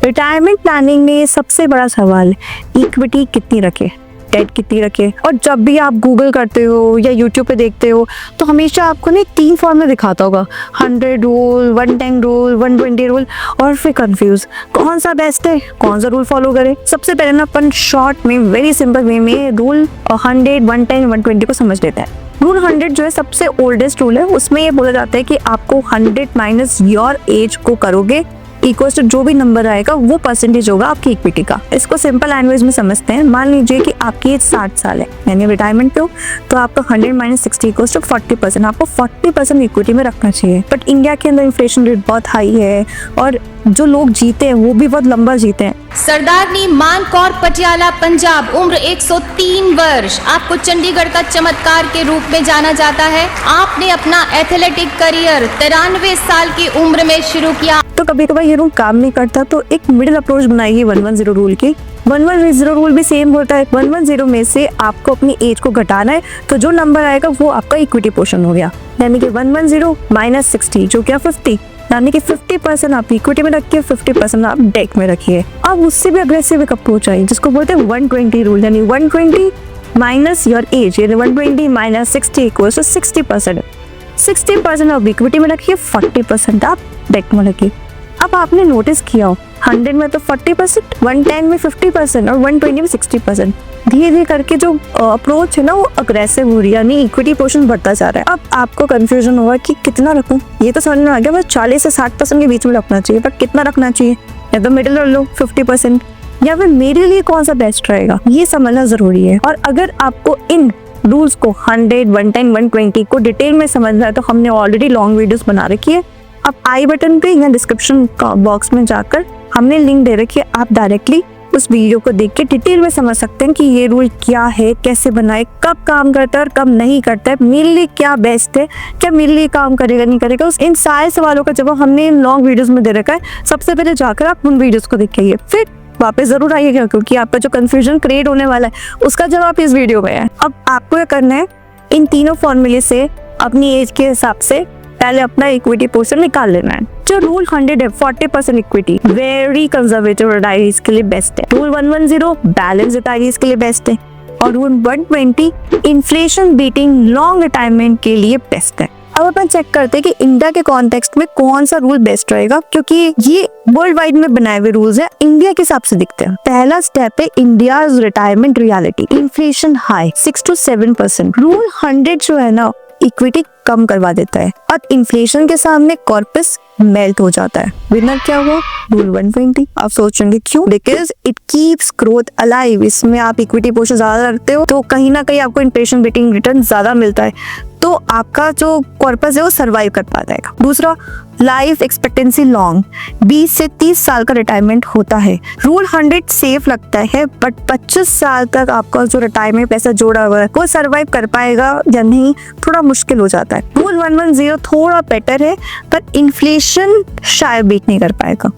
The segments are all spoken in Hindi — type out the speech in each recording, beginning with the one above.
रिटायरमेंट प्लानिंग में सबसे बड़ा सवाल इक्विटी कितनी रखे, डेट कितनी रखे। और जब भी आप गूगल करते हो या यूट्यूब पे देखते हो तो हमेशा आपको ना 3 फॉर्मूला दिखाता होगा, 100 रूल, 110 रूल, 120 रूल, और फिर कंफ्यूज कौन सा बेस्ट है, कौन सा रूल फॉलो करें। सबसे पहले ना अपन शॉर्ट में वेरी सिंपल वे में रूल 100, 110, 120 को समझ लेते हैं। रूल 100 जो है सबसे ओल्डेस्ट रूल है, उसमें ये बोला जाता है कि आपको 100 माइनस योर एज को करोगे इक्वल्स टू जो भी नंबर आएगा वो परसेंटेज होगा आपकी इक्विटी का। इसको सिंपल लैंग्वेज में समझते हैं। मान लीजिए कि आपकी एज 60 साल है, यानी रिटायरमेंट पे हो, तो आपका 100 माइनस 60 इक्वल्स टू 40%। आपको 40% इक्विटी में रखना चाहिए। बट इंडिया के अंदर इन्फ्लेशन रेट बहुत हाई है और जो लोग जीते हैं वो भी बहुत लंबा जीते हैं। सरदारनी मान कौर पटियाला, पंजाब, उम्र 103 वर्ष। आपको चंडीगढ़ का चमत्कार के रूप में जाना जाता है। आपने अपना एथलेटिक करियर 93 साल की उम्र में शुरू किया। तो कभी कभार ये रूल काम नहीं करता तो एक मिडिल अप्रोच बनाइए 110 रूल की। 110 रूल भी सेम होता है। 110 में से आपको अपनी एज को घटाना है, तो जो नंबर आएगा वो आपका इक्विटी पोर्शन हो गया। यानी कि 110 माइनस 60 जो क्या 50, यानी कि 50% आप इक्विटी में रखिए, 50% आप डेट में रखिए। अब उससे भी अग्रेसिव एक अप्रोच आई जिसको बोलते हैं 120 रूल, यानी 120 माइनस योर एज, यानी 120 माइनस 60 इक्वल्स टू 60%। 60% आप इक्विटी में रखिए, 40% आप डेट में रखिए। अब आपने नोटिस किया हो 100 में तो 40%, 110 में 50% और 120 में 60%। धीरे धीरे करके जो अप्रोच है ना वो अग्रेसिव हो रही है, यानी इक्विटी पोर्शन बढ़ता जा रहा है। अब आपको कंफ्यूजन होगा कि कितना रखूं। ये तो समझ में आ गया बस 40 से 60% के बीच में रखना चाहिए, पर कितना रखना चाहिए, या तो मिडिल कर लो 50%, या फिर मेरे लिए कौन सा बेस्ट रहेगा, ये समझना जरूरी है। और अगर आपको इन रूल्स को 100, 110, 120 को डिटेल में समझना है तो हमने ऑलरेडी लॉन्ग वीडियोस बना रखी है। अब आई बटन पे या डिस्क्रिप्शन बॉक्स में जाकर हमने लिंक दे रखी है, आप डायरेक्टली उस वीडियो को देख के डिटेल में समझ सकते हैं कि ये रूल क्या है, कैसे बनाए, कब काम करता है और कब नहीं करता है, मेरे लिए क्या बेस्ट है, क्या मेरे लिए काम करेगा नहीं करेगा। इन सारे सवालों का जवाब हमने इन लॉन्ग वीडियोस में दे रखा है। सबसे पहले जाकर आप उन वीडियोस को देखिए, फिर वापस जरूर आइएगा, क्योंकि आपका जो कंफ्यूजन क्रिएट होने वाला है उसका जवाब इस वीडियो में है। अब आपको क्या करना है, इन तीनों फॉर्मूले से अपनी एज के हिसाब से पहले अपना इक्विटी पोर्शन निकाल लेना है। जो रूल 100 है 40% इक्विटी वेरी कंजर्वेटिव रिटायरीज के लिए बेस्ट है। रूल 110 बैलेंस रिटायरीज के लिए बेस्ट है, और rule 120 inflation beating long retirement के लिए बेस्ट है। अब अपन चेक करते हैं कि इंडिया के कॉन्टेक्स्ट में कौन सा रूल बेस्ट रहेगा, क्योंकि ये वर्ल्ड वाइड में बनाए हुए रूल्स है, इंडिया के हिसाब से दिखते हैं। पहला स्टेप है India retirement reality, inflation high 6 to 7%। Rule 100 जो है ना इक्विटी कम करवा देता है और इन्फ्लेशन के सामने कॉर्पस मेल्ट हो जाता है। विनर क्या हुआ, रूल 120। आप सोचेंगे क्यों, because it keeps growth alive. इसमें आप इक्विटी पोर्शन ज्यादा रखते हो तो कहीं ना कहीं आपको इन्फ्लेशन बीटिंग रिटर्न ज्यादा मिलता है, तो आपका जो कॉर्पस है वो सर्वाइव कर पाता है। दूसरा, लाइफ एक्सपेक्टेंसी लॉन्ग, 20 से 30 साल का रिटायरमेंट होता है। रूल 100 सेफ लगता है, बट 25 साल तक आपका जो रिटायरमेंट पैसा जोड़ा हुआ है वो सर्वाइव कर पाएगा या नहीं, थोड़ा मुश्किल हो जाता है। रूल 110 थोड़ा बेटर है, पर इन्फ्लेशन शायद बीट नहीं कर पाएगा।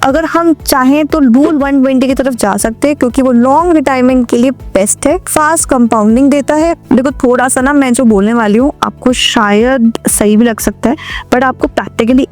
अगर हम चाहें तो रूल 120 की तरफ जा सकते हैं, क्योंकि वो लॉन्ग रिटायरमेंट के लिए बेस्ट है, फास्ट कंपाउंडिंग देता है। देखो थोड़ा सा ना मैं जो बोलने वाली हूँ आपको शायद सही भी लग सकता है, बट आपको प्रैक्टिकली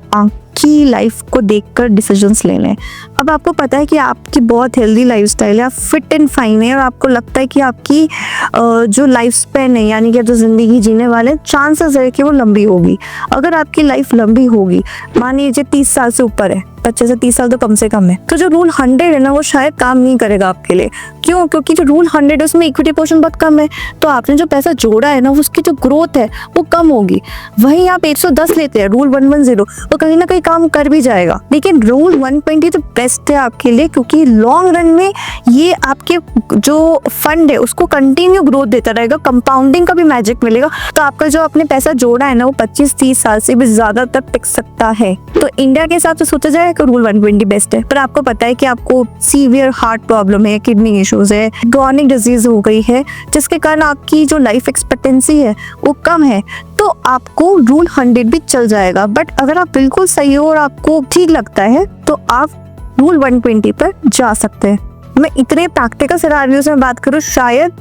की लाइफ को देखकर डिसीजंस लेने हैं। अब आपको पता है कि आपकी बहुत हेल्दी लाइफस्टाइल है, आप फिट एंड फाइन है, और आपको लगता है कि आपकी जो लाइफ स्पेन है, यानी कि जो जिंदगी जीने वाले चांसेस है कि वो लंबी होगी। अगर आपकी लाइफ लंबी होगी, मान लीजिए 30 साल से ऊपर है, 25 से 30 साल तो कम से कम है, तो जो रूल 100 है ना वो शायद काम नहीं करेगा आपके लिए। क्यों, क्योंकि जो रूल 100 है उसमें इक्विटी पोर्शन बहुत कम है, तो आपने जो पैसा जोड़ा है ना उसकी जो ग्रोथ है वो कम होगी। वहीं आप 110 लेते हैं रूल 110, वो कहीं ना कहीं काम कर भी जाएगा। लेकिन रूल 120 तो बेस्ट है आपके लिए, क्योंकि लॉन्ग रन में ये आपके जो फंड है उसको कंटिन्यू ग्रोथ देता रहेगा, कंपाउंडिंग का भी मैजिक मिलेगा, तो आपका जो आपने पैसा जोड़ा है ना वो 25-30 साल से भी ज्यादा तक टिक सकता है। तो इंडिया के हिसाब से सोचा जाए तो रूल 120 बेस्ट है। पर आपको पता है कि आपको सीवियर हार्ट प्रॉब्लम है, किडनी इश्यूज है, क्रॉनिक डिजीज हो गई है, जिसके कारण आपकी जो लाइफ एक्सपेक्टेंसी है वो कम है, तो आपको रूल 100 भी चल जाएगा। बट अगर आप बिल्कुल सही हो और आपको ठीक लगता है तो आप रूल 120 पर जा सकते हैं। मैं इतने प्रैक्टिकल सिनेरियोस में बात करूँ, शायद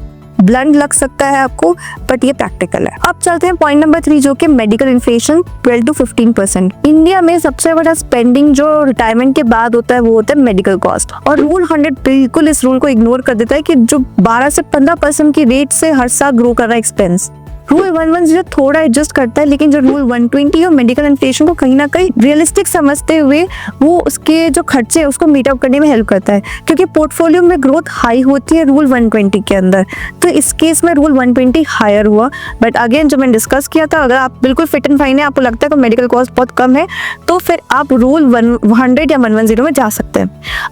ब्लंट लग सकता है आपको, बट ये प्रैक्टिकल है। अब चलते हैं पॉइंट नंबर 3, जो कि मेडिकल इन्फ्लेशन 12 to 15%। इंडिया में सबसे बड़ा स्पेंडिंग जो रिटायरमेंट के बाद होता है वो होता है मेडिकल कॉस्ट, और रूल 100 बिल्कुल इस रूल को इग्नोर कर देता है कि जो 12 से 15% की रेट से हर साल ग्रो कर रहा है एक्सपेंस। रूल 110 थोड़ा एडजस्ट करता है, लेकिन जो रूल 120 और मेडिकल इन्फ्लेशन को कहीं ना कहीं रियलिस्टिक समझते हुए वो उसके जो खर्चे हैं उसको मीट अप करने में हेल्प करता है, क्योंकि पोर्टफोलियो में ग्रोथ हाई होती है रूल 120 के अंदर। तो इस केस में रूल 120 हायर हुआ। बट अगेन जो मैंने डिस्कस किया था, अगर आप बिल्कुल फिट एंड फाइन है, आपको लगता है कि मेडिकल कॉस्ट बहुत कम है, तो फिर आप रूल 100 या 110 में जा सकते हैं।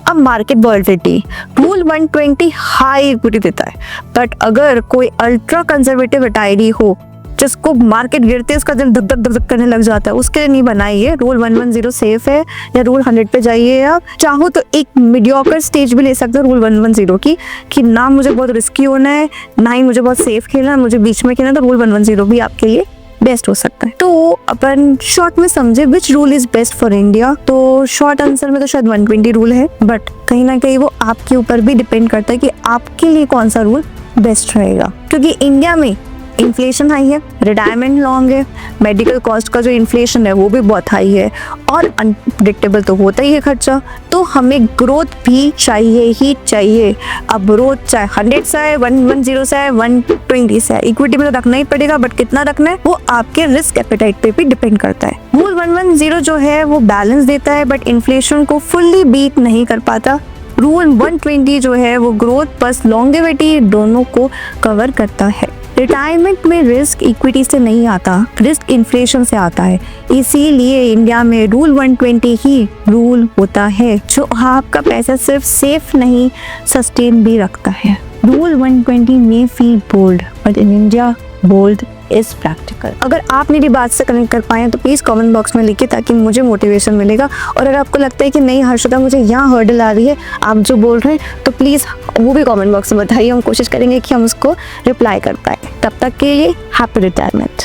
अब market volatility, rule 120 high equity देता है, बट अगर कोई अल्ट्रा कंजर्वेटिव रिटायरी हो जिसको मार्केट गिरते उसका दिल धक धक धक धक करने लग जाता है, उसके लिए नहीं बनाई है। रूल 110 सेफ है, या रूल 100 पे जाइए। आप चाहो तो एक मीडियोकर स्टेज भी ले सकते हो रूल 110 की, कि ना मुझे बहुत रिस्की होना है, ना ही मुझे बहुत सेफ खेलना है, मुझे बीच में खेलना है, तो रूल 110 भी आपके लिए बेस्ट हो सकता है। तो अपन शॉर्ट में समझे which rule is best for India, तो शॉर्ट आंसर में तो शायद 120 रूल है, बट कहीं ना कहीं वो आपके ऊपर भी डिपेंड करता है कि आपके लिए कौन सा रूल बेस्ट रहेगा। क्योंकि इंडिया में इन्फ्लेशन हाई है, रिटायरमेंट लॉन्ग है, मेडिकल कॉस्ट का जो इन्फ्लेशन है वो भी बहुत हाई है, और अनप्रिडिक्टेबल तो होता ही है खर्चा। तो हमें ग्रोथ भी चाहिए ही चाहिए। अब ग्रोथ चाहे 100 से है, 110 से है, 120 से है, इक्विटी में तो रखना ही पड़ेगा, बट कितना रखना है वो आपके रिस्क एपेटाइट पे भी डिपेंड करता है। रूल 110 जो है वो बैलेंस देता है, बट इन्फ्लेशन को फुल्ली बीट नहीं कर पाता। रूल 120 जो है वो ग्रोथ प्लस लॉन्गेविटी दोनों को कवर करता है। रिटायरमेंट में रिस्क इक्विटी से नहीं आता, रिस्क इन्फ्लेशन से आता है। इसीलिए इंडिया में रूल 120 ही रूल होता है, जो आपका पैसा सिर्फ सेफ नहीं सस्टेन भी रखता है। रूल 120 में feel bold, but in India bold is practical. अगर आप मेरी बात से कनेक्ट कर पाए तो प्लीज़ कमेंट बॉक्स में लिखिए, ताकि मुझे मोटिवेशन मिलेगा। और अगर आपको लगता है कि नहीं हर्षिता मुझे यहाँ हर्डल आ रही है आप जो बोल रहे हैं, तो प्लीज़ वो भी कमेंट बॉक्स में बताइए, हम कोशिश करेंगे कि हम उसको रिप्लाई कर पाए। तब तक के लिए हैप्पी रिटायरमेंट।